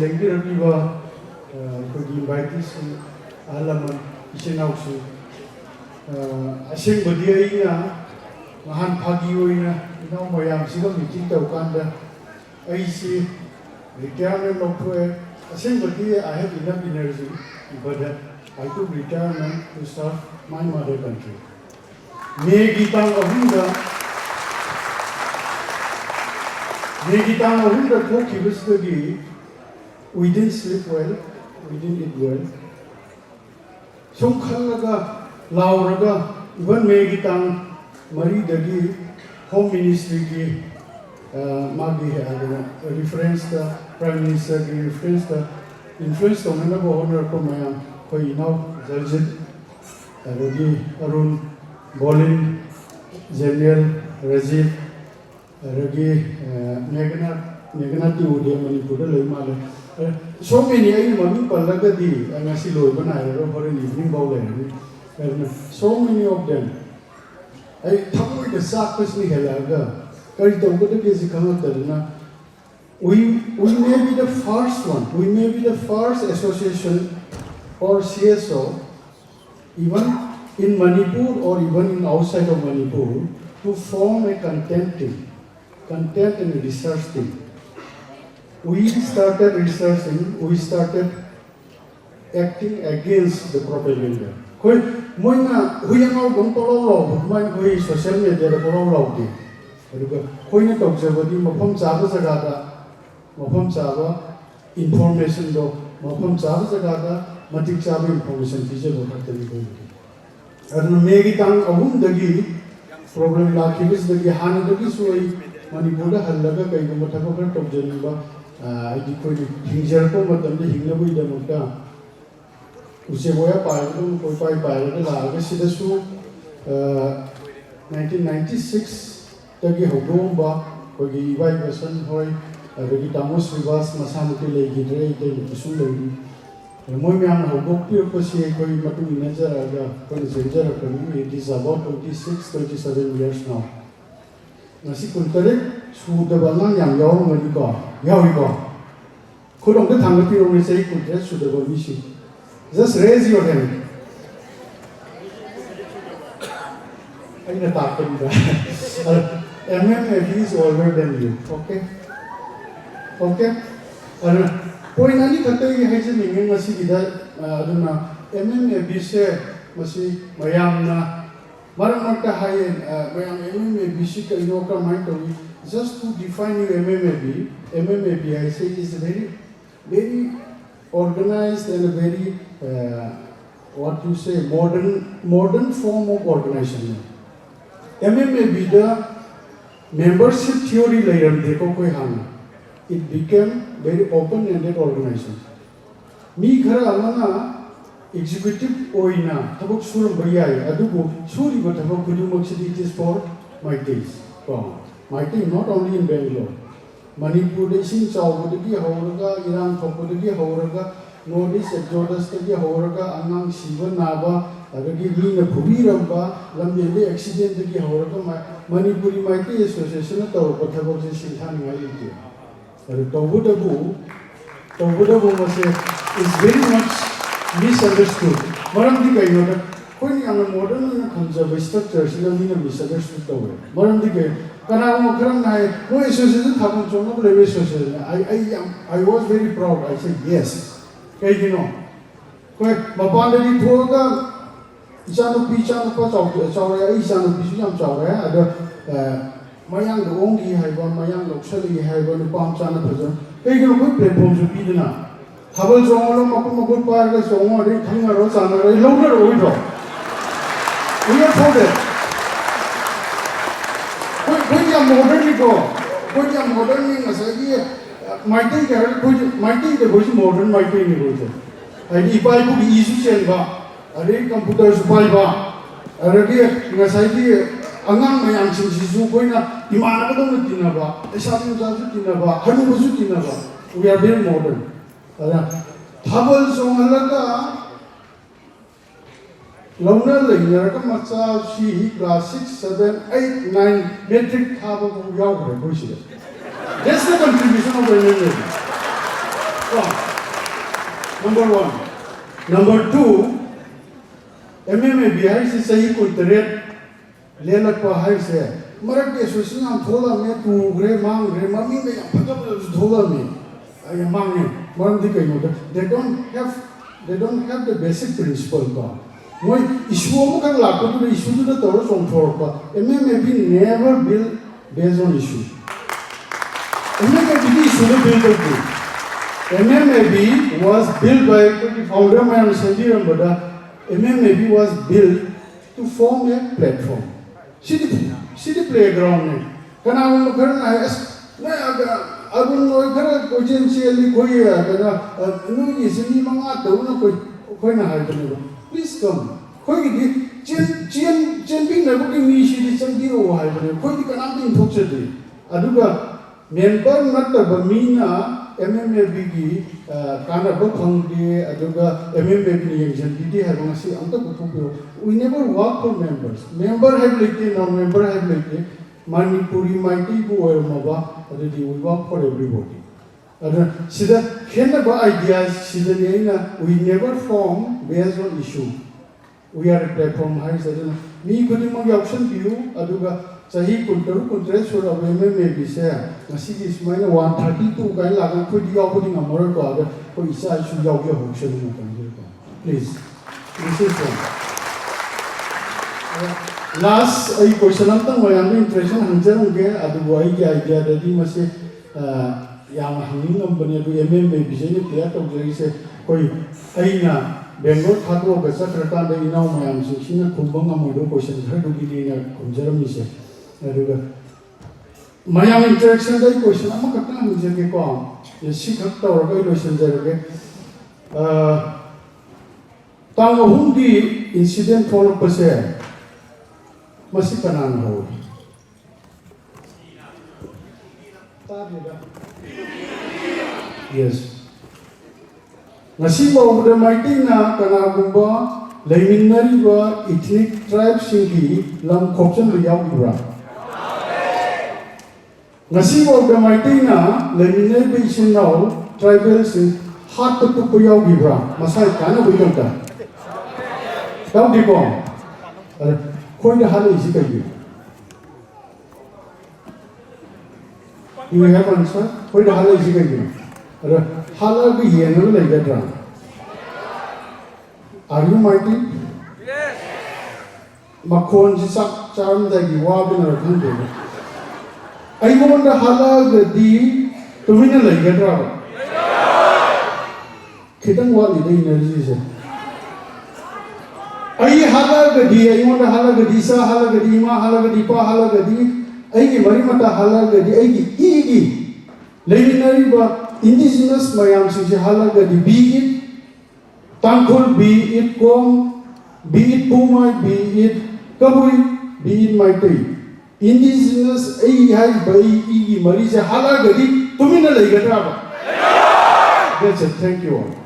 Lengirabiva, invitees, Alaman, Ishinausu, Assembadia, Mahan Pagioina, Mayam Siva, Mikita Uganda, AC, retirement of Assembadia, I have enough energy, but I took retirement to serve my mother country. Megitang Ahunda Koki, we didn't sleep well, we didn't eat well. Some Kalaga, Lauraga, even Megitang, Marie Dagi, Home Ministry, Magi, reference the Prime Minister, reference the influence of another honor from my now, Zalzit, Arun, Bolin, General, Rajiv, Ragi, Meganati Udia Manipur, so many Mami Palagadi, and Asilo, when I wrote for an evening bowl, so many of them. I told the Sakas Nihalaga, we may be the first one, we may be the first association or CSO, even in Manipur or even in outside of Manipur, to form a content and research team. We started researching, we started acting against the propaganda. We are social media, Koina talk Javadi, Mapam Java Zagada, Mapam Java, information do, Mapam Java Zagada, Matic Java information teacher of the and Megitang Ahundagi, problem like his the Hanadagi Sui, Manipura, Halaga, Kaimatakoka, Top Geneva, I decode Hingerko, but then the Hingabu Demuta, Usevoya Pilot, Popai Pilot, Lagasu, 1996. Tagi Hogomba, Kogi Vivasan Hoi, Regitamos Rivas, Masamuti Lady Dre, Sulagi, and Moyam Hogopi, Kosi, Koi Matu Nazaraga, Konzenja, it is about 26, 27 years now. Nasikuntarek, Su the Balan Yang Yao Manigo, Yawigo. Could on the Tangapi only say, could dress to the Bovishi. Just raise your hand. I'm not talking about Mmab is older than you, okay? Okay? Point any Katai has a meaning, Masida, Mmab say, Masi, Mayamna, Maramata High and Mmab Bishika Inoka Mind, just to define you Mmab, I say, is a very organized and a very, what you say, modern form of organization. Mmab the membership theory layer, it became very open-ended organization. Me khara amana executive oina tabuk suram bayai adubu suri batabuk kudumaksidi it is for Meitei. Meitei not only in Bangalore. Manipur desin chawbudagi hauraga Iran thopudagi hauraga Northeast exodus tagi hauraga angang siva naba adagi mina phubiramba lamjende accident tagi hauraga Manipuri Meitei Association to Pathabok Sinthan Maliki. Tobudabu is very much misunderstood. Maramdika, you know, when you are modern and conservative structures, you are misunderstood. Maramdika, no association, I was very proud. I said, yes. You know, Mapandari Toga. Isano Pichano Chowra, Isano Picham Chowra, Mayang the Ongi Haiban, Mayang Loksali Haiban, Palm Chana Prison. They can put platforms to Pidana. Habal Zona, Makuma good part, so on, Tanga Rosana, a longer window. We are for that. When you are modernly go, when you are modernly, Meitei the Bush modern Meitei. And if I could easy Are computers Paiba, Aragia, Nasai, Angang Mayam Sisu, Koina, Imanabon Tinaba, Esatu Tinaba, Hanuzutinaba. We are very modern. Tabal Sonalaga Lona Layer, Matsa, she, class 6, 7, 8, 9, metric Tabo Yawa, that's the contribution of the Number one. Number two, MMA Bihar is a contract. Lela Pahai said, Marati Association told me to Grey Mang, Grey Mammy, told me. I am Mang, they don't have the basic principle. Moi issue kan laku tu issue tu terus on thorpa. MMA never built based on issue. MMA issue tu built tu. MMA was built by the founder man Sanjiram Bada. MMA was built to form a platform. City playground ne. Kana हम घर ना मैं अब लोग घर कोई जेंसियली कोई है kana नु ये सभी मंगा तो ना कोई ना है तो please come. कोई champion na buki mi shi champion o hai bane koi di kana din thok chhe di aduga member natta ba mina MMA gi kana ba khang di aduga MMA ni yeng di ha bang si anta ko thok we never work for members have like non-member have like Manipuri Meitei bu or Mmab adudi we work for everybody sida khenna ba ideas sida neina we never form based on issue. We are a platform high certain me could among the option view, Aduga Sahi Kuntur, Kuntres or MMA be share. A city is mine 132 guy like put the opening a moral order for Isa should your auction. Please. This is one. Last a question of the Miami impression Hanser again at the Wai idea that he must say Yam hanging on Benedu MMA be saying theatre of the say, Koi Aina. Bangalore Thakro Gasa Kratan the Inau Mayam Shina Kumbanga Modo question her to be in a Kunjaramise. Mayam interaction the question I'm a Katan Jacom. The Sikata or questions are again. Tanga Hundi incident for Passer Masikanan Road. Yes. Nasi Mmab Meitei na kanagumba leiminari ba ethnic tribes singi lam khopchan riyaw ibra. Nasi Mmab Meitei na leiminari ba isinaw tribal sing hat to puyaw ibra. Masai kana buyonta. Daw di ko. Koi da halo isi kayo. You have answer? Koi da halo isi kayo. Hala be yellow like that drum. Are you Meitei? Yes. Makon Jisak Charm that you are in a country. I want the Hala the D to win a like that drum. Kitan Wali the energy. I Hala the D, I want the Hala the Disa, Hala the Dima, Hala the Dipa, Hala the D, I Marimata Hala the D, Igi. Legendary but indigenous mayam sisi halaga di be it tangkol be it kom be it pumai be it kabui be it Meitei indigenous ai hai bai igi mari se halaga di tumina lai gatra ba. That's it. Thank you all.